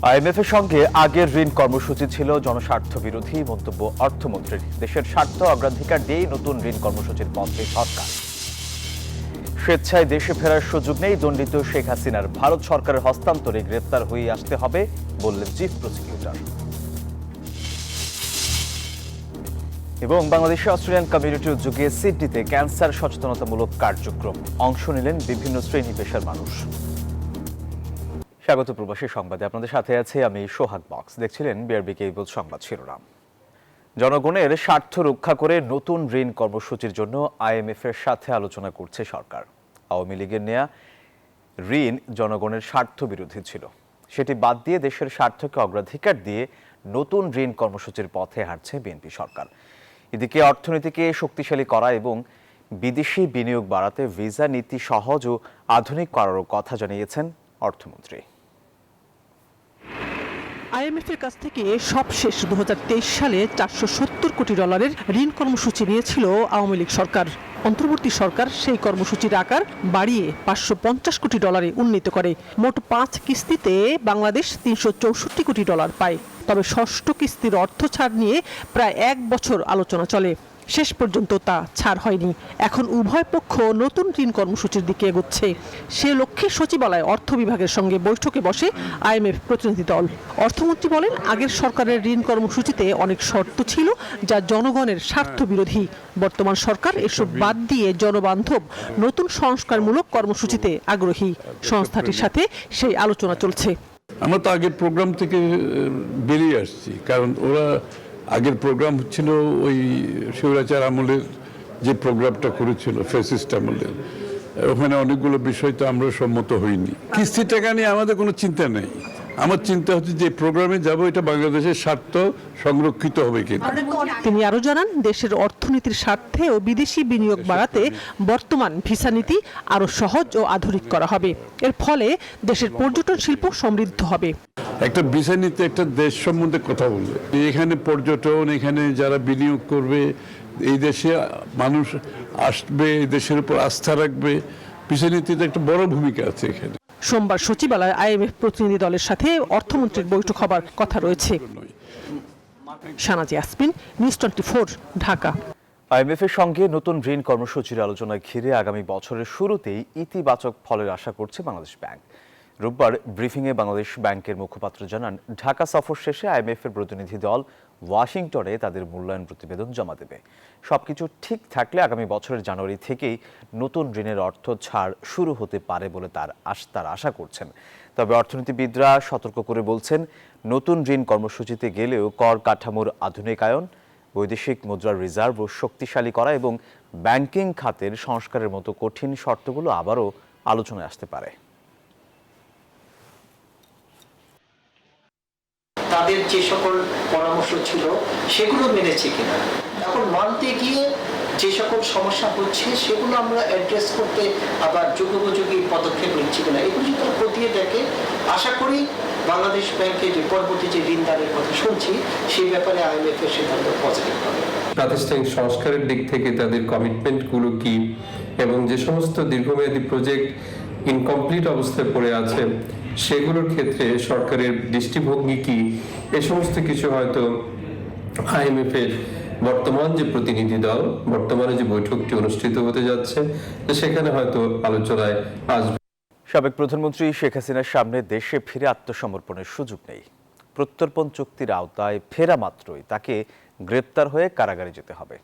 IMF এর সঙ্গে আগের ঋণ কর্মসূচি ছিল জনস্বার্থ বিরোধী মন্তব্য অর্থমন্ত্রীর। দেশের স্বার্থ অগ্রাধিকার দিয়ে নতুন ঋণ কর্মসূচির পথে সরকার। স্বেচ্ছায় দেশে ফেরার সুযোগ নেই দণ্ডিত শেখ হাসিনার, ভারত সরকারের হস্তান্তরে গ্রেপ্তার হয়ে আসতে হবে বললেন চিফ প্রসিকিউটর। এবং বাংলাদেশে অস্ট্রেলিয়ান কমিউনিটির উদ্যোগে সিডনিতে ক্যান্সার সচেতনতামূলক কার্যক্রম, অংশ নিলেন বিভিন্ন শ্রেণী পেশার মানুষ। স্বাগত প্রবাসী সংবাদে, আপনাদের সাথে আছে আমি সোহাগ বক্স। দেখছিলেন বিআরবি কেবল সংবাদ শিরোনাম। জনগণের স্বার্থ রক্ষা করে নতুন ঋণ কর্মসূচির জন্য আইএমএফ এর সাথে আলোচনা করছে সরকার। আওয়ামী লীগের নেয়া ঋণ জনগণের স্বার্থ বিরোধী ছিল, সেটি বাদ দিয়ে দেশের স্বার্থকে অগ্রাধিকার দিয়ে নতুন ঋণ কর্মসূচির পথে হাঁটছে বিএনপি সরকার। এদিকে অর্থনীতিকে শক্তিশালী করা এবং বিদেশি বিনিয়োগ বাড়াতে ভিসা নীতি সহজ ও আধুনিক করারও কথা জানিয়েছেন অর্থমন্ত্রী। আইএমএফ এর কাছ থেকে সবশেষ 2023 সালে $470 কোটি ঋণ কর্মসূচি নিয়েছিল আওয়ামী লীগ সরকার। অন্তর্বর্তী সরকার সেই কর্মসূচির আকার বাড়িয়ে $550 কোটি উন্নীত করে। মোট 5 কিস্তিতে বাংলাদেশ $364 কোটি পায়। তবে ষষ্ঠ কিস্তির অর্থ ছাড় নিয়ে প্রায় 1 বছর আলোচনা চলে, শেষ পর্যন্ত তা ছাড় হয়নি। এখন উভয় পক্ষ নতুন ঋণ কর্মসূচির দিকে এগোচ্ছে। সে লক্ষ্যে সচিবালয় অর্থ বিভাগের সঙ্গে বৈঠকে বসে আইএমএফ প্রতিনিধি দল। অর্থমন্ত্রী বলেন, আগের সরকারের ঋণ কর্মসূচিতে অনেক শর্ত ছিল যা জনগণের স্বার্থ বিরোধী। বর্তমান সরকার এসব বাদ দিয়ে জনবান্ধব নতুন সংস্কারমূলক কর্মসূচিতে আগ্রহী। সংস্থাটির সাথে সেই আলোচনা চলছে। আমরা তো আগের প্রোগ্রাম থেকে বেরিয়ে আসছি, কারণ ওরা আগের প্রোগ্রাম ছিল ওই স্বৈরাচার আমলের যে প্রোগ্রামটা করেছিল ফ্যাসিস্ট আমলের, ওখানে অনেকগুলো বিষয় তো আমরা সম্মত হইনি। কিস্তি টাকা নিয়ে আমাদের কোনো চিন্তা নেই। আমার চিন্তা হচ্ছে যে প্রোগ্রামে যাব এটা বাংলাদেশের স্বার্থ সংরক্ষিত হবে কিনা। তিনি আরো জানান, দেশের অর্থনীতির স্বার্থে ও বিদেশি বিনিয়োগ বাড়াতে বর্তমান ভিসা নীতি আরো সহজ ও আধুনিক করা হবে। এর ফলে দেশের পর্যটন শিল্প সমৃদ্ধ হবে। একটা ভিসা নীতি একটা দেশ সম্বন্ধে কথা বলবে, এখানে পর্যটন, এখানে যারা বিনিয়োগ করবে, এই দেশে মানুষ আসবে, এই দেশের উপর আস্থা রাখবে, ভিসা নীতিতে একটা বড় ভূমিকা আছে এখানে। সোমবার সচিবালয়ে আইএমএফ প্রতিনিধি দলের সাথে অর্থমন্ত্রীর বৈঠক হবার কথা রয়েছে। শানাজি আসমিন, নিউজ 24, ঢাকা। আইএমএফ এর সঙ্গে নতুন ঋণ কর্মসূচির আলোচনা ঘিরে আগামী বছরের শুরুতেই ইতিবাচক ফলের আশা করছে বাংলাদেশ ব্যাংক। রোববার ব্রিফিংয়ে বাংলাদেশ ব্যাংকের মুখপাত্র জানান, ঢাকা সফর শেষে আইএমএফ এর প্রতিনিধি দল ওয়াশিংটনে তাদের মূল্যায়ন প্রতিবেদন জমা দেবে। সবকিছু ঠিক থাকলে আগামী বছরের জানুয়ারি থেকেই নতুন ঋণের অর্থ ছাড় শুরু হতে পারে বলে তারা আশা করছেন। তবে অর্থনীতিবিদরা সতর্ক করে বলছেন, নতুন ঋণ কর্মসূচিতে গেলেও কর কাঠামোর আধুনিকায়ন, বৈদেশিক মুদ্রার রিজার্ভ শক্তিশালী করা এবং ব্যাংকিং খাতের সংস্কারের মতো কঠিন শর্তগুলো আবারও আলোচনায় আসতে পারে। তাদের যে সকল পরামর্শ ছিল সেগুলো মেনেছে কিনা, এখন মানতে গিয়ে যে সকল সমস্যা হচ্ছে সেগুলো আমরা অ্যাড্রেস করতে আবার যুগোপযোগী পদক্ষেপ নিচ্ছি কিনা, এগুলো যদি খতিয়ে দেখে, আশা করি বাংলাদেশ ব্যাংকের যে পরবর্তী যে ঋণদানের কথা শুনছি সেই ব্যাপারে আইএমএফ এর সিদ্ধান্ত পজিটিভ হবে। প্রাতিষ্ঠানিক সংস্কারের দিক থেকে তাদের কমিটমেন্টগুলো কি এবং যে সমস্ত দীর্ঘমেয়াদী প্রজেক্ট ইনকমপ্লিট অবস্থায় পড়ে আছে সেগুলোর ক্ষেত্রে সরকারের দৃষ্টিভঙ্গি কি, এ সমস্ত কিছু হয়তো আইএমএফ এর বর্তমান যে প্রতিনিধি দল, বর্তমানে যে বৈঠকটি অনুষ্ঠিত হতে যাচ্ছে সেখানে হয়তো আলোচনায় আসবে। সাবেক প্রধানমন্ত্রী শেখ হাসিনার সামনে দেশে ফিরে আত্মসমর্পণের সুযোগ নেই। প্রত্যর্পণ চুক্তির আওতায় ফেরা মাত্রই তাকে গ্রেপ্তার হয়ে কারাগারে যেতে হবে,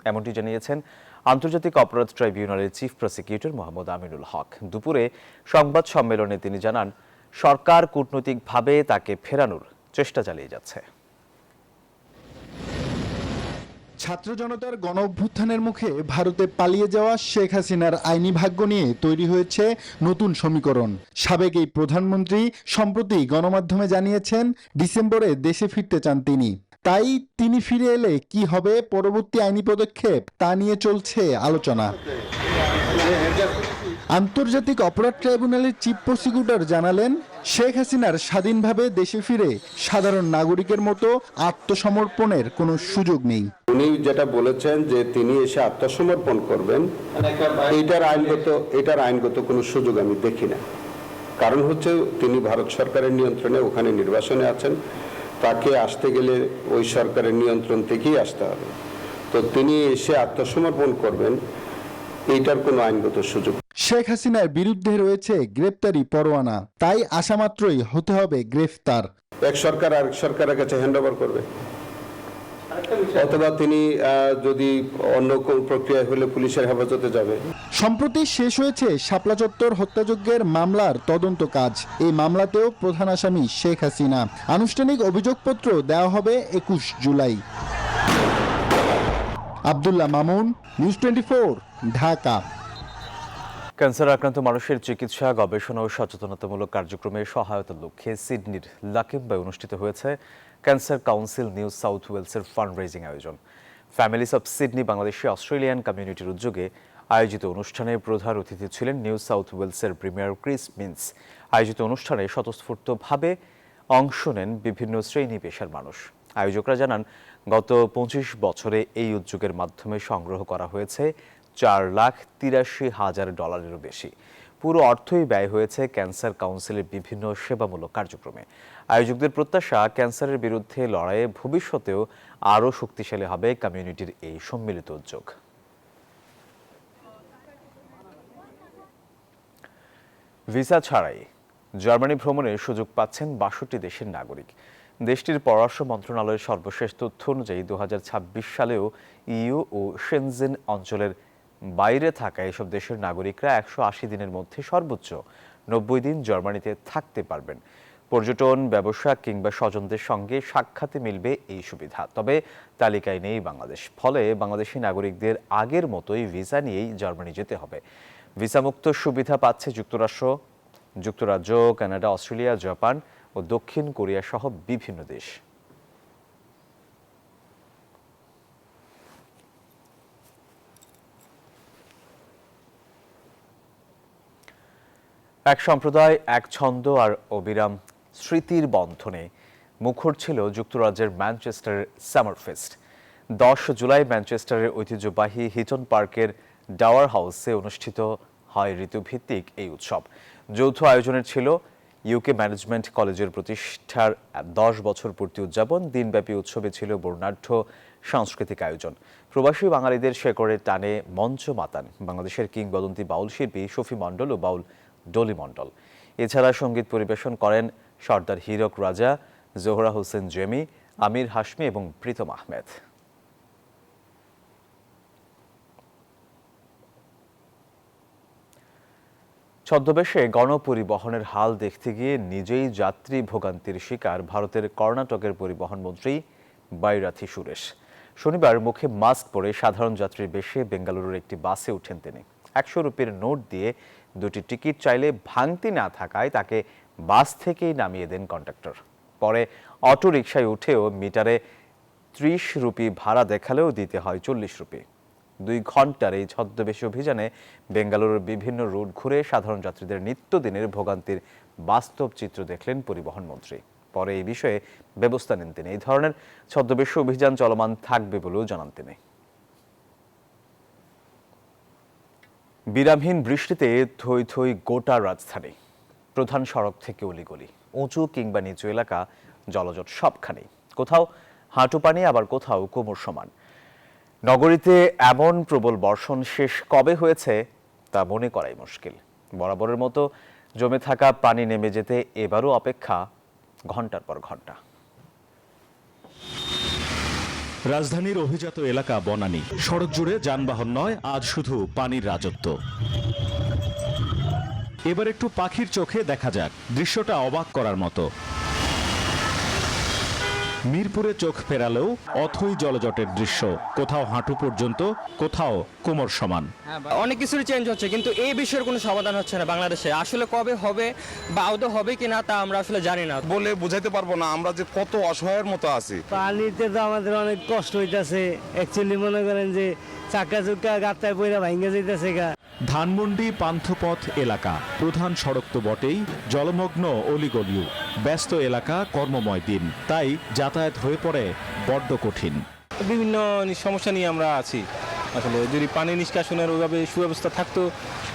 এমনটি জানিয়েছেন আন্তর্জাতিক অপরাধ ট্রাইব্যুনালের চিফ প্রসিকিউটর মোহাম্মদ আমিনুল হক। দুপুরে সংবাদ সম্মেলনে তিনি জানান, সরকার কূটনৈতিকভাবে তাকে ফেরানোর চেষ্টা চালিয়ে যাচ্ছে। ছাত্র জনতার গণ অভ্যুত্থানের মুখে ভারতে পালিয়ে যাওয়া শেখ হাসিনার আইনি ভাগ্য নিয়ে তৈরি হয়েছে নতুন সমীকরণ। সাবেক এই প্রধানমন্ত্রী সম্প্রতি গণমাধ্যমে জানিয়েছেন, ডিসেম্বরে দেশে ফিরতে চান তিনি। তাই তিনি ফিরে এলে কি হবে পরবর্তী আইনি পদক্ষেপ, তা নিয়ে চলছে আলোচনা। আন্তর্জাতিক অপরাধ ট্রাইব্যুনালের চিফ প্রসিকিউটর জানালেন, শেখ হাসিনার স্বাধীনভাবে দেশে ফিরে সাধারণ নাগরিকের মতো আত্মসমর্পণের কোনো সুযোগ নেই। উনি যেটা বলেছেন যে তিনি এসে আত্মসমর্পণ করবেন, এটার আইনগত কোনো সুযোগ আমি দেখি না। কারণ হচ্ছে তিনি ভারত সরকারের নিয়ন্ত্রণে ওখানে নির্বাসনে আছেন, তাকে আসতে গেলে ওই সরকারের নিয়ন্ত্রণ থেকেই আসতে হবে। তো তিনি এসে আত্মসমর্পণ করবেন, এইটার কোনো আইনগত সুযোগ। শেখ হাসিনার বিরুদ্ধে রয়েছে গ্রেপ্তারি পরোয়ানা, তাই আসামাত্রই হতে হবে গ্রেফতার। এক সরকার আরেক সরকারের কাছে হ্যান্ডওভার করবে, অথবা তিনি যদি অন্য কোন প্রক্রিয়া হলে পুলিশের হেফাজতে যাবে। সম্প্রতি শেষ হয়েছে শাপলা চত্বর হত্যাযজ্ঞের মামলার তদন্ত কাজ। এই মামলাতেও প্রধান আসামি শেখ হাসিনা। আনুষ্ঠানিক অভিযোগপত্র দেওয়া হবে 21 জুলাই। আব্দুল্লাহ মামুন, নিউজ 24, ঢাকা। ক্যান্সার আক্রান্ত মানুষের চিকিৎসা, গবেষণা ও সচেতনতামূলক কার্যক্রমে সহায়তার লক্ষ্যে সিডনির লাকিম্বায় অনুষ্ঠিত হয়েছে ক্যান্সার কাউন্সিল নিউ সাউথ ওয়েলসের ফান্ড রেজিং আয়োজন। Families of Sydney Bangladeshi Australian কমিউনিটির উদ্যোগে আয়োজিত অনুষ্ঠানে প্রধান অতিথি ছিলেন নিউ সাউথ ওয়েলসের প্রিমিয়ার ক্রিস মিন্স। আয়োজিত অনুষ্ঠানে স্বতঃস্ফূর্তভাবে অংশ নেন বিভিন্ন শ্রেণী পেশার মানুষ। আয়োজকরা জানান, গত 25 বছরে এই উদ্যোগের মাধ্যমে সংগ্রহ করা হয়েছে $4,83,000-এরও বেশি। পুরো অর্থই ব্যয় হয়েছে ক্যান্সার কাউন্সিলের বিভিন্ন সেবামূলক কার্যক্রমে। আয়োজকদের প্রত্যাশা, ক্যান্সারের বিরুদ্ধে লড়াইয়ে ভবিষ্যতেও আরও শক্তিশালী হবে কমিউনিটির এই সম্মিলিত উদ্যোগ। ভিসা ছাড়াই জার্মানি ভ্রমণের সুযোগ পাচ্ছেন 62 দেশের নাগরিক। দেশটির পররাষ্ট্র মন্ত্রণালয়ের সর্বশেষ তথ্য অনুযায়ী 2026 সালেও ইইউ ও শেনজেন অঞ্চলের বাইরে থাকা এসব দেশের নাগরিকরা 180 দিনের মধ্যে সর্বোচ্চ 90 দিন জার্মানিতে থাকতে পারবেন। পর্যটন, ব্যবসা কিংবা স্বজনদের সঙ্গে সাক্ষাতে মিলবে এই সুবিধা। তবে তালিকায় নেই বাংলাদেশ। ফলে বাংলাদেশি নাগরিকদের আগের মতোই ভিসা নিয়েই জার্মানি যেতে হবে। ভিসামুক্ত সুবিধা পাচ্ছে যুক্তরাজ্য, কানাডা, অস্ট্রেলিয়া, জাপান ও দক্ষিণ কোরিয়া সহ বিভিন্ন দেশ। এক সম্প্রদায়, এক ছন্দ আর অবিরাম স্মৃতির বন্ধনে মুখর ছিল যুক্তরাজ্যের ম্যানচেস্টারের সামার ফেস্ট। 10 জুলাই ম্যানচেস্টারের ঐতিহ্যবাহী হিটন পার্কের ডাওয়ার হাউসে অনুষ্ঠিত হয় ঋতুভিত্তিক এই উৎসব। যৌথ আয়োজনের ছিল ইউকে ম্যানেজমেন্ট কলেজের প্রতিষ্ঠার 10 বছর পূর্তি উদযাপন। দিনব্যাপী উৎসবে ছিল বর্ণাঢ্য সাংস্কৃতিক আয়োজন। প্রবাসী বাঙালিদের শেকড়ের টানে মঞ্চ মাতান বাংলাদেশের কিংবদন্তি বাউল শিল্পী শফি মণ্ডল ও বাউল ডলি মণ্ডল। এছাড়া সঙ্গীত পরিবেশন করেন সর্দার হীরক রাজা, জোহরা হোসেন জেমি, আমির হাশমি এবং প্রীতম আহমেদ। ছদ্মবেশে গণপরিবহনের হাল দেখতে গিয়ে নিজেই যাত্রী ভোগান্তির শিকার ভারতের কর্ণাটকের পরিবহন মন্ত্রী বাইরাথি সুরেশ। শনিবার মুখে মাস্ক পরে সাধারণ যাত্রীর বেশে বেঙ্গালুরুর একটি বাসে উঠেন তিনি। 100 রুপির নোট দিয়ে 2টি টিকিট চাইলে ভাঙতি না থাকায় তাকে বাস থেকেই নামিয়ে দেন কন্ডাক্টর। পরে অটো রিকশায় উঠেও মিটারে 30 রুপি ভাড়া দেখালেও দিতে হয় 40 রুপি। 2 ঘন্টার এই ছদ্মবেশী অভিযানে বেঙ্গালুরুর বিভিন্ন রুট ঘুরে সাধারণ যাত্রীদের নিত্যদিনের ভোগান্তির বাস্তব চিত্র দেখলেন পরিবহন মন্ত্রী। পরে এই বিষয়ে ব্যবস্থা নেন তিনি। এই ধরনের ছদ্মবেশী অভিযান চলমান থাকবে বলেও জানান তিনি। বিরামহীন বৃষ্টিতে থই থই গোটা রাজধানী। প্রধান সড়ক থেকে অলিগলি, উঁচু কিংবা নিচু এলাকা, জলজট সবখানেই। কোথাও হাঁটু পানি, আবার কোথাও কোমর সমান। নগরীতে এমন প্রবল বর্ষণ শেষ কবে হয়েছে তা মনে করাই মুশকিল। বরাবরের মতো জমে থাকা পানি নেমে যেতে এবারও অপেক্ষা ঘন্টার পর ঘন্টা। রাজধানীর অভিজাত এলাকা বনানী। সড়ক জুড়ে যানবাহন নয়, আজ শুধু পানির রাজত্ব। এবার একটু পাখির চোখে দেখা যাক, দৃশ্যটা অবাক করার মতো। মিরপুরে চোখ ফেরালেও অথই জলজটের দৃশ্য, কোথাও হাঁটু পর্যন্ত, কোথাও কোমর সমান। অনেক কিছুই চেঞ্জ হচ্ছে, কিন্তু এই বিষয়ের কোনো সমাধান হচ্ছে না বাংলাদেশে। আসলে কবে হবে বা আদৌ হবে কিনা তা আমরা আসলে জানি না। বলে বুঝাইতে পারবো না আমরা যে কত অসহায়ের মতো আছি। পানিতে তো আমাদের অনেক কষ্ট হইতাছে। অ্যাকচুয়ালি মনে করেন যে চাকা চুক্কা গাত্তায় পয়রা ভাঙ্গে যাইতেছে গা। ধানমন্ডি পান্থপথ এলাকা, প্রধান সড়ক তো বটেই, জলমগ্ন অলিগলিও। ব্যস্ত এলাকা, কর্মময় দিন, তাই যাতায়াত হয়ে পড়ে বড্ড কঠিন। বিভিন্ন সমস্যা নিয়ে আমরা আছি। আসলে যদি পানি নিষ্কাশনের ওইভাবে সুব্যবস্থা থাকতো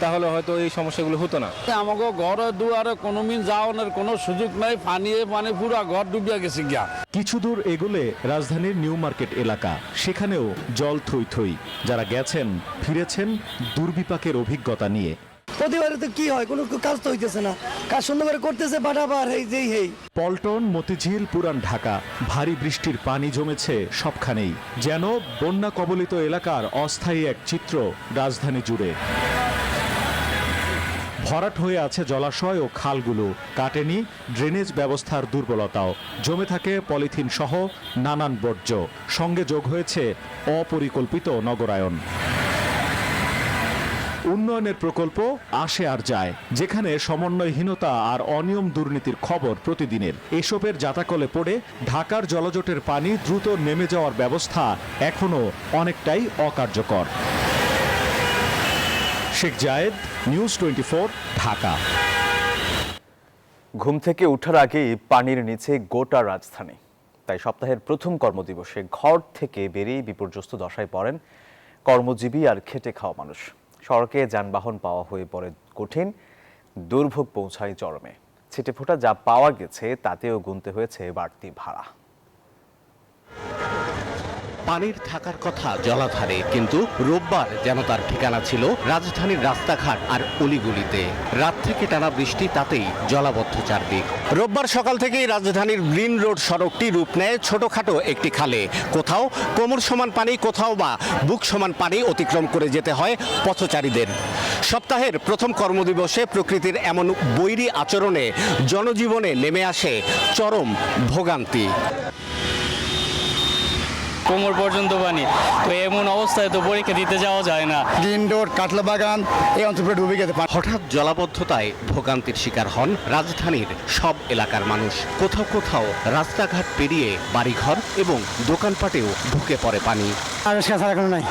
তাহলে হয়তো এই সমস্যাগুলো হতো না। আমাকে ঘরে দুয়ারে কোনো মিন যাওয়ানোর কোনো সুযোগ নাই, পানি পুরো ঘর ডুবিয়া গেছে গিয়া। কিছু দূর এগোলে রাজধানীর নিউ মার্কেট এলাকা, সেখানেও জল থই থই। যারা গেছেন ফিরেছেন দুর্বিপাকের অভিজ্ঞতা নিয়ে। প্রতিবারে তো কি হয়, কোনো কাজ তো হইতেছে না, কাজ সুন্দর করে করতেছে বাটাবার এই পল্টন, মতিঝিল, পুরান ঢাকা ভারী বৃষ্টির পানি জমেছে সবখানেই, যেন বন্যা কবলিত এলাকার অস্থায়ী এক চিত্র রাজধানী জুড়ে। ভরাট হয়ে আছে জলাশয় ও খালগুলো, কাটেনি ড্রেনেজ ব্যবস্থার দুর্বলতাও, জমে থাকে পলিথিন সহ নানান বর্জ্য, সঙ্গে যোগ হয়েছে অপরিকল্পিত নগরায়ন। উন্নয়নের প্রকল্প আসে আর যায়, যেখানে সমন্বয়হীনতা আর অনিয়ম দুর্নীতির খবর প্রতিদিনের। এসবের জাতাকলে পড়ে ঢাকার জলজটের পানি দ্রুত নেমে যাওয়ার ব্যবস্থা এখনো অনেকটাই অকার্যকর। শেখ জায়েদ, নিউজ 24, ঢাকা। ঘুম থেকে ওঠার আগেই পানির নিচে গোটা রাজধানী। তাই সপ্তাহের প্রথম কর্মদিবসে ঘর থেকে বেরিয়ে বিপর্যস্ত দশায় পড়েন কর্মজীবী আর খেটে খাওয়া মানুষ। সড়কে যানবাহন পাওয়া হয়ে পড়ে কঠিন, দুর্ভোগ পৌঁছায় চরমে। ছিটেফোঁটা যা পাওয়া গেছে তাতেও গুনতে হয়েছে বাড়তি ভাড়া। পানির থাকার কথা জলাধারে, কিন্তু রোববার যেন তার ঠিকানা ছিল রাজধানীর রাস্তাঘাট আর অলিগলিতে। রাত থেকে টানা বৃষ্টি, তাতেই জলাবদ্ধ চারদিক। রোববার সকাল থেকেই রাজধানীর গ্রিন রোড সড়কটি রূপ নেয় ছোটখাটো একটি খালে। কোথাও কোমর সমান পানি, কোথাও বা বুক সমান পানি অতিক্রম করে যেতে হয় পথচারীদের। সপ্তাহের প্রথম কর্মদিবসে প্রকৃতির এমন বৈরী আচরণে জনজীবনে নেমে আসে চরম ভোগান্তি। কোমর পর্যন্ত পানি, তো এমন অবস্থায় তো পরীক্ষা দিতে যাওয়া যায় না। গ্রিন রোড, কাটলা বাগান এই অঞ্চলে ডুবে গেছে। হঠাৎ জলাবদ্ধতায় ভোগান্তির শিকার হন রাজধানীর সব এলাকার মানুষ। কোথাও কোথাও রাস্তাঘাট পেরিয়ে বাড়িঘর এবং দোকানপাটেও ঢুকে পড়ে পানি। আর এখন নাই,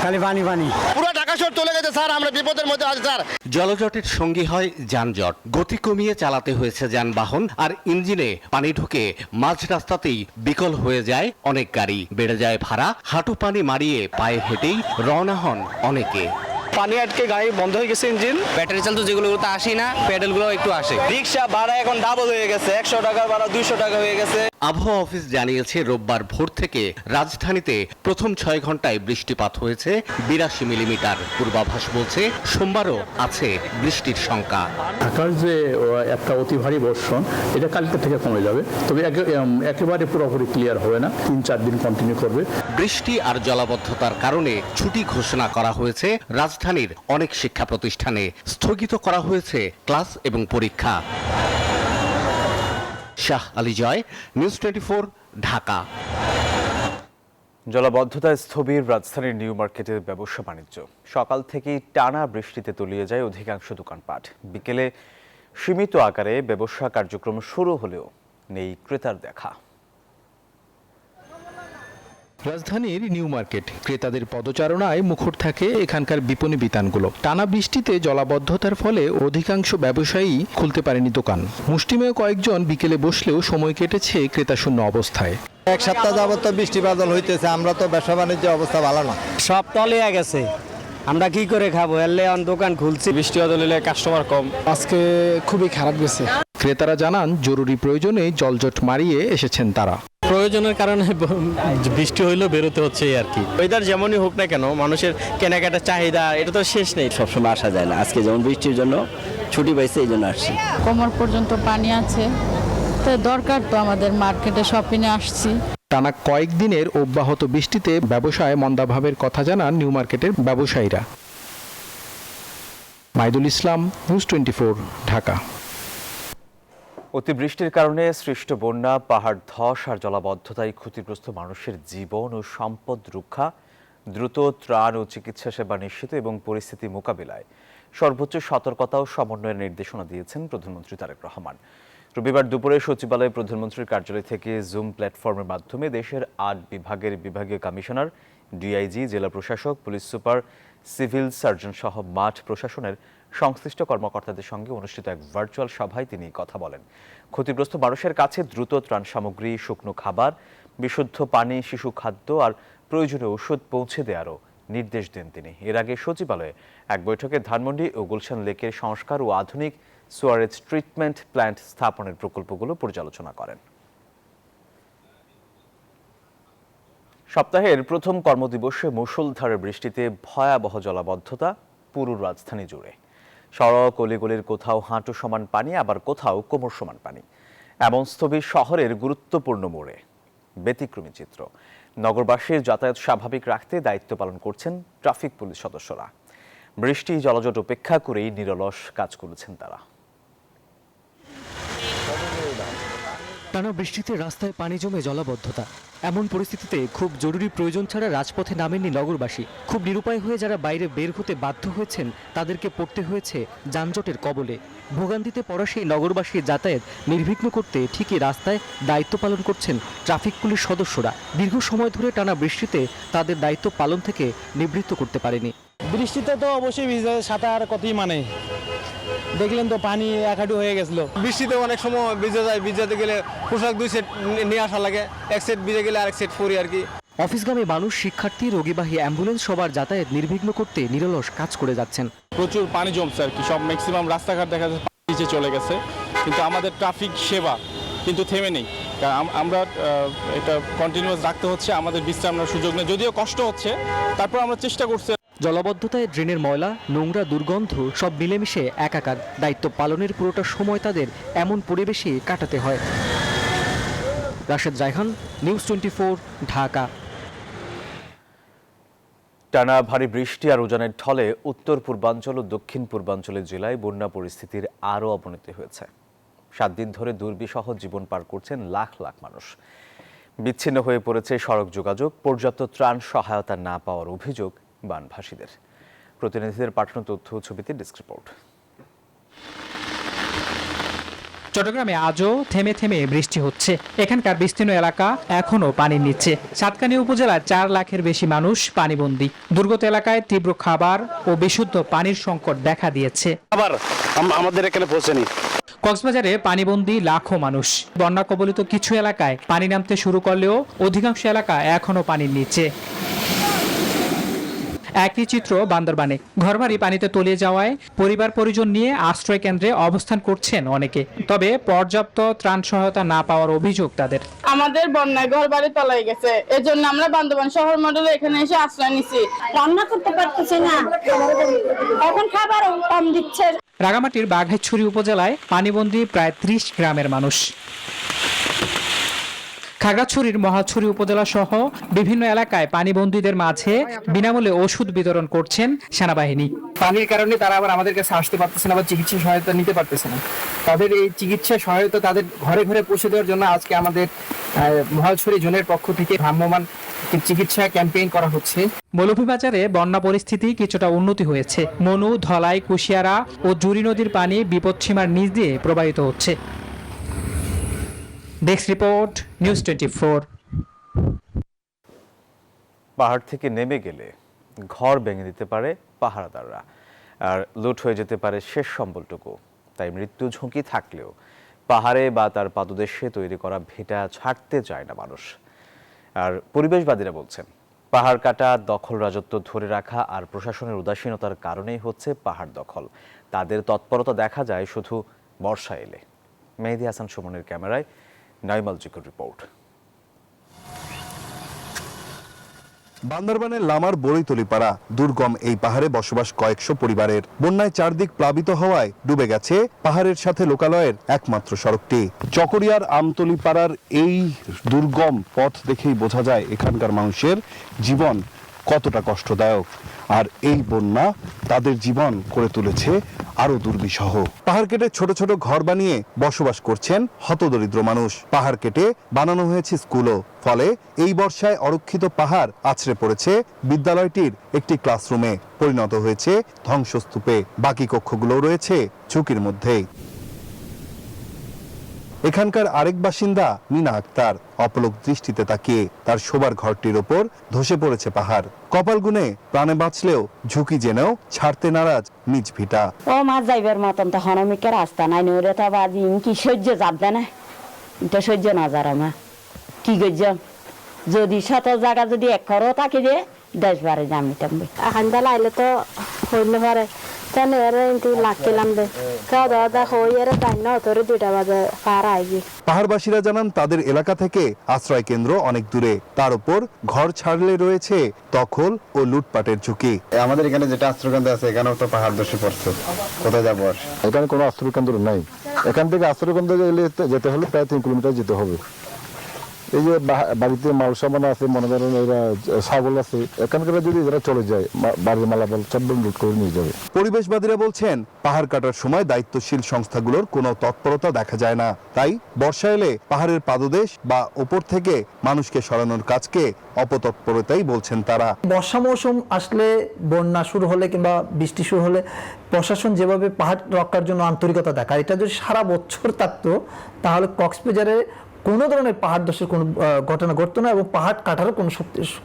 খালি পানি পানি। পুরো ঢাকা শহর চলে গেছে স্যার, আমরা বিপদের মধ্যে আছি স্যার। জলজটের সঙ্গী হয় যানজট। গতি কমিয়ে চালাতে হয়েছে যানবাহন, আর ইঞ্জিনে পানি ঢুকে মাঝ রাস্তাতেই বিকল হয়ে যায় অনেক গাড়ি। বেড়ে যায় ভাড়া, হাঁটু পানি মারিয়ে পায়ে হেঁটেই রওনা হন অনেকে। পানি আটকে গাড়ি বন্ধ হয়ে গেছে, ইঞ্জিন ব্যাটারি চালিত যেগুলো তো আসেই না, প্যাডেলগুলো একটু আসে। রিক্সা ভাড়া এখন ডাবল হয়ে গেছে, 100 টাকার ভাড়া 200 টাকা হয়ে গেছে। আবহাওয়া অফিস জানিয়েছে রোববার ভোর থেকে রাজধানীতে প্রথম 6 ঘন্টায় বৃষ্টিপাত হয়েছে 82 মিলিমিটার। পূর্বাভাস বলছে সোমবারও আছে বৃষ্টির শঙ্কা। ঢাকার যে একটা অতি ভারী বর্ষণ, এটা কালকে থেকে কমে যাবে, তবে একেবারে পুরোপুরি ক্লিয়ার হবে না, 3-4 দিন কন্টিনিউ করবে। বৃষ্টি আর জলাবদ্ধতার কারণে ছুটি ঘোষণা করা হয়েছে রাজধানীর অনেক শিক্ষা প্রতিষ্ঠানে। স্থগিত করা হয়েছে ক্লাস এবং পরীক্ষা। শাহ আলী জয়, নিউজ 24, ঢাকা। জলাবদ্ধতায় স্থবির রাজধানীর নিউ মার্কেটের ব্যবসা বাণিজ্য। সকাল থেকেই টানা বৃষ্টিতে তলিয়ে যায় অধিকাংশ দোকানপাট। বিকেলে সীমিত আকারে ব্যবসা কার্যক্রম শুরু হলেও নেই ক্রেতার দেখা। রাজধানীর নিউ মার্কেট, ক্রেতাদের পদচারণায় মুখর থাকে এখানকার বিপণী বিতানগুলো। টানা বৃষ্টিতে জলাবদ্ধতার ফলে অধিকাংশ ব্যবসায়ী খুলতে পারেনি দোকান। মুষ্টিমেয় কয়েকজন বিকেলে বসলেও সময় কেটেছে ক্রেতাশূন্য অবস্থায়। এক সপ্তাহ যাবত তো বৃষ্টি বাদল হইতেছে, আমরা তো ব্যবসা বাণিজ্য অবস্থা ভালো না, সব তলিয়ে গেছে। আমরা কি করে খাবো, এলে দোকান খুলছি, বৃষ্টি বাদল হলে কাস্টমার কম। আজকে খুবই খারাপ গেছে। ক্রেতারা জানান জরুরি প্রয়োজনে জলজট মারিয়ে এসেছেন তারা। প্রয়োজনের কারণে বৃষ্টি হইলেও বেরোতে হচ্ছে আর কি। ওয়েদার যেমনই হোক না কেন, মানুষের কেনাকাটার চাহিদা এটা তো শেষ নেই। সবসময় আসা যায় না, আজকে যেমন বৃষ্টির জন্য ছুটি পাইছে, এই জন্য আসছি। কোমর পর্যন্ত পানি আছে, তো দরকার তো আমাদের মার্কেটে শপিংয়ে আসছি। টানা কয়েকদিনের অব্যাহত বৃষ্টিতে ব্যবসায় মন্দাভাবের কথা জানান নিউ মার্কেটের ব্যবসায়ীরা। মাইদুল ইসলাম, নিউজ 24, ঢাকা। অতিবৃষ্টির কারণে সৃষ্ট বন্যা, পাহাড় ধস আর জলাবদ্ধতায় ক্ষতিগ্রস্ত মানুষের জীবন ও সম্পদ রক্ষা, দ্রুত ত্রাণ ও চিকিৎসা সেবা নিশ্চিত এবং পরিস্থিতি মোকাবিলায় সর্বোচ্চ সতর্কতা ও সমন্বয়ের নির্দেশনা দিয়েছেন প্রধানমন্ত্রী তারেক রহমান। রবিবার দুপুরে সচিবালয়ে প্রধানমন্ত্রীর কার্যালয় থেকে জুম প্ল্যাটফর্মের মাধ্যমে দেশের 8 বিভাগের বিভাগীয় কমিশনার, ডিআইজি, জেলা প্রশাসক, পুলিশ সুপার, সিভিল সার্জন সহ মাঠ প্রশাসনের সংশ্লিষ্ট কর্মকর্তাদের সঙ্গে অনুষ্ঠিত এক ভার্চুয়াল সভায় তিনি কথা বলেন। ক্ষতিগ্রস্ত মানুষের কাছে দ্রুত ত্রাণ সামগ্রী, শুকনো খাবার, বিশুদ্ধ পানি, শিশু খাদ্য আর প্রয়োজনীয় ওষুধ পৌঁছে দেওয়ারও নির্দেশ দেন তিনি। এর আগে সচিবালয়ে এক বৈঠকে ধানমন্ডি ও গুলশান লেকের সংস্কার ও আধুনিক সুয়ারেজ ট্রিটমেন্ট প্ল্যান্ট স্থাপনের প্রকল্পগুলো পর্যালোচনা করেন। সপ্তাহের প্রথম কর্মদিবসে মুষলধারে বৃষ্টিতে ভয়াবহ জলাবদ্ধতা পুরো রাজধানী জুড়ে। সড়ক অলিগলির কোথাও হাঁটু সমান পানি, আবার কোথাও কোমর সমান পানি। এমন স্থবির শহরের গুরুত্বপূর্ণ মোড়ে ব্যতিক্রমী চিত্র। নগরবাসীর যাতায়াত স্বাভাবিক রাখতে দায়িত্ব পালন করছেন ট্রাফিক পুলিশ সদস্যরা। বৃষ্টি জলজট উপেক্ষা করেই নিরলস কাজ করেছেন তারা। টানা বৃষ্টিতে রাস্তায় পানি জমে জলাবদ্ধতা। এমন পরিস্থিতিতে খুব জরুরি প্রয়োজন ছাড়া রাজপথে নামেননি নগরবাসী। খুব নিরুপায় হয়ে যারা বাইরে বের হতে বাধ্য হয়েছেন তাদেরকে পড়তে হয়েছে যানজটের কবলে। ভোগান্তিতে পড়া সেই নগরবাসীর যাতায়াত নির্বিঘ্ন করতে ঠিকই রাস্তায় দায়িত্ব পালন করছেন ট্রাফিক পুলিশ সদস্যরা। দীর্ঘ সময় ধরে টানা বৃষ্টিতে তাদের দায়িত্ব পালন থেকে নিবৃত্ত করতে পারেনি। বৃষ্টিতে তো অবশ্যই ভিজে, সাঁতার কতই মানে দেখলেন তো পানি এক হাঁটু হয়ে গেছিল। বৃষ্টিতে অনেক সময় ভিজে যায়, ভিজাতে গেলে পোশাক 2 সেট নিয়ে আসা লাগে, 1 সেট ভিজে গেলে আরেক সেট পরি আর কি। অফিসগামী মানুষ, শিক্ষার্থী, রোগীবাহী অ্যাম্বুলেন্স সবার যাতায়াত নির্বিঘ্ন করতে নিরলস কাজ করে যাচ্ছেন। প্রচুর পানি জমছে আর কি, সব ম্যাক্সিমাম রাস্তাঘাট দেখা যাচ্ছে নিচে চলে গেছে, কিন্তু আমাদের ট্রাফিক সেবা কিন্তু থেমে নেই। আমরা এটা কন্টিনিউয়াস রাখতে হচ্ছে, আমাদের বিশ্রাম নেওয়ার সুযোগ নেই, যদিও কষ্ট হচ্ছে, তারপর আমরা চেষ্টা করছি। জলাবদ্ধতায় ড্রেনের ময়লা, নোংরা, দুর্গন্ধ সব মিলেমিশে একাকার। দায়িত্ব পালনের পুরোটা সময় তাদের এমন পরিবেশে কাটাতে হয়। রাশেদ রায়হান, নিউজ 24, ঢাকা। টানা ভারী বৃষ্টি আর উজানের ঢলে উত্তর পূর্বাঞ্চল ও দক্ষিণ পূর্বাঞ্চলের জেলায় বন্যা পরিস্থিতির আরও অবনতি হয়েছে। 7 দিন ধরে দুর্বিষহ জীবন পার করছেন লাখ লাখ মানুষ। বিচ্ছিন্ন হয়ে পড়েছে সড়ক যোগাযোগ, পর্যাপ্ত ত্রাণ সহায়তা না পাওয়ার অভিযোগ বানভাসীদের। প্রতিনিধিদের পাঠানো তথ্য ছবিতে ডেস্ক রিপোর্ট। চট্টগ্রামে আজও থেমে থেমে বৃষ্টি হচ্ছে। এখানকার বিস্তীর্ণ এলাকা এখনো পানির নিচে। সাতকানিয়া উপজেলার 4 লাখের বেশি মানুষ পানিবন্দী। দুর্গত এলাকায় তীব্র খাবার ও বিশুদ্ধ পানির সংকট দেখা দিয়েছে। আবার আমাদের এখানে পৌঁছেনি। কক্সবাজারে পানিবন্দী লাখো মানুষ। বন্যা কবলিত কিছু এলাকায় পানি নামতে শুরু করলেও অধিকাংশ এলাকা এখনো পানির নিচে। একই চিত্র বান্দরবানে। ঘরবাড়ি পানিতে তলিয়ে যাওয়ায় পরিবার পরিজন নিয়ে আশ্রয় কেন্দ্রে অবস্থান করছেন অনেকে। তবে পর্যাপ্ত ত্রাণ সহায়তা না পাওয়ার অভিযোগ তাদের। আমাদের বন্যায় ঘরবাড়ি তলায় গেছে, এজন্য আমরা বান্দরবান শহর মডেলে এখানে এসে আশ্রয় নিছি। রান্না করতে পারতেছি না, এখন খাবার কম দিচ্ছে। রাঙামাটির বাঘাইছড়ি উপজেলায় পানিবন্দী প্রায় 30 গ্রামের মানুষ। খাগড়াছড়ির মহাছড়ি উপজেলা সহ বিভিন্ন এলাকায় পানিবন্দীদের মাঝে বিনামূল্যে ওষুধ বিতরণ করছেন সেনাবাহিনী। পানির কারণে তারা আবার আমাদের কাছে আসতে পারতেছে না বা চিকিৎসা সহায়তা নিতে পারতেছে না। তাদের এই চিকিৎসা সহায়তা তাদের ঘরে ঘরে পৌঁছে দেওয়ার জন্য আজকে আমাদের মহাছড়ি জোনের পক্ষ থেকে ভ্রাম্যমাণ চিকিৎসা ক্যাম্পেইন করা হচ্ছে। মৌলভীবাজারে বন্যা পরিস্থিতি কিছুটা উন্নতি হয়েছে। মনু, ধলাই, কুশিয়ারা ও জুরি নদীর পানি বিপদসীমার নিচ দিয়ে প্রবাহিত হচ্ছে। Desk report, news 24। পাহাড় থেকে নেমে গেলে ঘর ভেঙে দিতে পারে পাহারাদাররা, আর লুট হয়ে যেতে পারে শেষ সম্বলটুকু। তাই মৃত্যু ঝুঁকি থাকলেও পাহাড়ে বা তার পাদদেশে তৈরি করা ভিটা ছাড়তে চায় না মানুষ। আর পরিবেশবাদীরা বলছেন, পাহাড় কাটা, দখল রাজত্ব ধরে রাখা আর প্রশাসনের উদাসীনতার কারণেই হচ্ছে পাহাড় দখল। তাদের তৎপরতা দেখা যায় শুধু বর্ষা এলে। মেহেদি হাসান সুমনের ক্যামেরায় নাইমাল জিকুর রিপোর্ট। বান্দরবানের লামার বড়ইতলিপাড়া দুর্গম এই পাহাড়ে বসবাস কয়েকশো পরিবারের। বন্যায় চারদিক প্লাবিত হওয়ায় ডুবে গেছে পাহাড়ের সাথে লোকালয়ের একমাত্র সড়কটি। চকরিয়ার আমতলিপাড়ার এই দুর্গম পথ দেখেই বোঝা যায় এখানকার মানুষের জীবন কতটা কষ্টদায়ক। আর এই বন্যা তাদের জীবন করে তুলেছে আরো দুর্বিষহ। পাহাড় কেটে ছোট ছোট ঘর বানিয়ে বসবাস করছেন হতদরিদ্র মানুষ। পাহাড় কেটে বানানো হয়েছে স্কুলও। ফলে এই বর্ষায় অরক্ষিত পাহাড় আছড়ে পড়েছে বিদ্যালয়টির একটি ক্লাসরুমে, পরিণত হয়েছে ধ্বংসস্তূপে। বাকি কক্ষগুলো রয়েছে ঝুঁকির মধ্যেই। এখানকার আরেক বাসিন্দা মিনা আক্তার অপলক দৃষ্টিতে তাকিয়ে তার শোবার ঘরটির ওপর ধসে পড়েছে পাহাড়। কপাল গুনে প্রাণে বাঁচলেও ঝুঁকি জেনেও ছাড়তে নারাজ নিজ ভিটা। ও মা যাইবার মতন তো হনমিকের রাস্তা নাই, নইরে তো বাজি কি সহ্য যাবে না, এটা সহ্য না যারা মা কি গজ্য। যদি শত জায়গা যদি এক করো তাকে দিয়ে দেশবারে জামিতাম এখন বেলা আইলে তো হইলে পারে তেন এর কিন্তু লাগছিলাম দে খাওয়া দাওয়া হই এর টাইম না তোর 2টা বাজে পার আইগি। পাহাড়বাসীরা জানান তাদের এলাকা থেকে আশ্রয় কেন্দ্র অনেক দূরে, তার উপর ঘর ছাড়লে রয়েছে দখল ও লুটপাটের ঝুঁকি। আমাদের এখানে যেটা আশ্রয়কেন্দ্র আছে এখানেও তো পাহাড় ধসে পড়ছে, কোথায় যাবো আর? এখানে কোনো আশ্রয়কেন্দ্র নাই, এখান থেকে আশ্রয়কেন্দ্র যেতে হলে প্রায় 3 কিলোমিটার যেতে হবে। এই যে বাড়িতে মাল সামান আছে, মনে করেন এরা ছাগল আছে, এখানকার যদি এরা চলে যায় বাড়ির মালামাল সব লুট করে নিয়ে যাবে। পরিবেশবাদীরা বলছেন পাহাড় কাটার সময় দায়িত্বশীল সংস্থাগুলোর কোনো তৎপরতা দেখা যায় না, তাই বর্ষা এলে পাহাড়ের পাদদেশ বা উপর থেকে মানুষকে সরানোর কাজকে অপতৎপরতাই বলছেন তারা। বর্ষা মৌসুম আসলে, বন্যা শুরু হলে কিংবা বৃষ্টি শুরু হলে প্রশাসন যেভাবে পাহাড় রক্ষার জন্য আন্তরিকতা দেখায়, এটা যদি সারা বছর থাকতো তাহলে কক্সবাজারে কোনো ধরনের পাহাড় ধসের কোনো ঘটনা ঘটতো না এবং পাহাড় কাটারও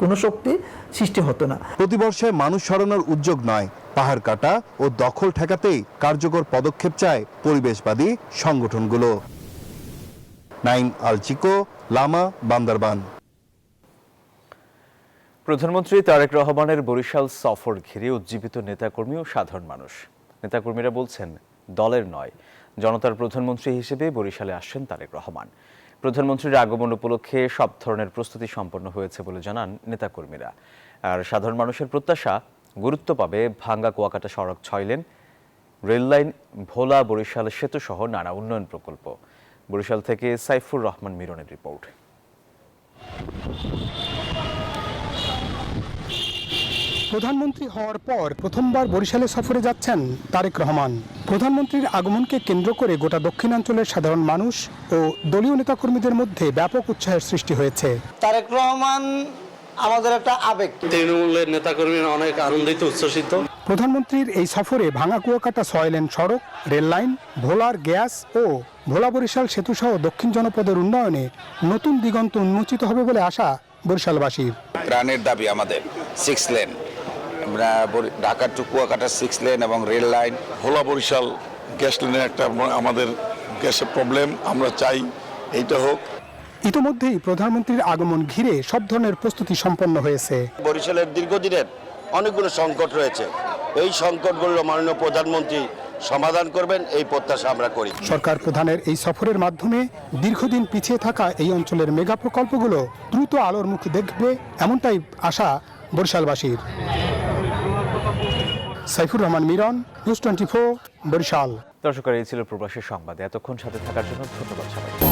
কোনো শক্তি সৃষ্টি হতো না। প্রতি বর্ষায় মানুষ সরানোর উদ্যোগ নয়, পাহাড় কাটা ও দখল ঠেকাতেই কার্যকর পদক্ষেপ চায় পরিবেশবাদী সংগঠনগুলো। নাইম আল চিকো, লামা, বান্দরবান। প্রধানমন্ত্রী তারেক রহমানের বরিশাল সফর ঘিরে উজ্জীবিত নেতাকর্মী ও সাধারণ মানুষ। নেতাকর্মীরা বলছেন দলের নয়, জনতার প্রধানমন্ত্রী হিসেবে বরিশালে আসছেন তারেক রহমান। প্রধানমন্ত্রীর আগমন উপলক্ষে সব ধরনের প্রস্তুতি সম্পন্ন হয়েছে বলে জানান নেতাকর্মীরা। আর সাধারণ মানুষের প্রত্যাশা গুরুত্ব পাবে ভাঙ্গা কুয়াকাটা সড়ক 6 লেন, রেললাইন, ভোলা বরিশাল সেতু সহ নানা উন্নয়ন প্রকল্প। বরিশাল থেকে সাইফুর রহমান মিরনের রিপোর্ট। প্রধানমন্ত্রী হওয়ার পর প্রথমবার বরিশালে সফরে যাচ্ছেন তারেক রহমান। প্রধানমন্ত্রীর আগমনকে কেন্দ্র করে গোটা দক্ষিণাঞ্চলের সাধারণ মানুষ ও দলীয় নেতাকর্মীদের মধ্যে ব্যাপক উৎসাহের সৃষ্টি হয়েছে। তারেক রহমান আমাদের একটা আবেগ, তৃণমূলের নেতাকর্মীরা অনেক আনন্দিত, উচ্ছ্বসিত। প্রধানমন্ত্রীর এই সফরে ভাঙা কুয়াকাটা 6 লেন সড়ক, রেল লাইন, ভোলার গ্যাস ও ভোলা বরিশাল সেতু সহ দক্ষিণ জনপদের উন্নয়নে নতুন দিগন্ত উন্মোচিত হবে বলে আশা বরিশালবাসীর। প্রাণের দাবি আমাদের 6 লেন, আমরা ঢাকা টু কুয়াকাটা 6 লেন এবং রেল লাইন, ভোলা বরিশাল গ্যাস লাইনের একটা আমাদের গ্যাসের প্রবলেম, আমরা চাই এইটা হোক। ইতোমধ্যেই প্রধানমন্ত্রীর আগমন ঘিরে সব ধরনের প্রস্তুতি সম্পন্ন হয়েছে। বরিশালের দীর্ঘদিনের অনেকগুলো সংকট রয়েছে, এই সংকটগুলো মাননীয় প্রধানমন্ত্রী সমাধান করবেন এই প্রত্যাশা আমরা করি। সরকার প্রধানের এই সফরের মাধ্যমে দীর্ঘদিন পিছিয়ে থাকা এই অঞ্চলের মেগা প্রকল্পগুলো দ্রুত আলোর মুখ দেখবে, এমনটাই আশা বরিশালবাসীর। সাইফুর রহমান মিরন, নিউজ 24, বরিশাল। দর্শক, এই ছিল প্রবাসী সংবাদ। এতক্ষণ সাথে থাকার জন্য ধন্যবাদ সবাইকে।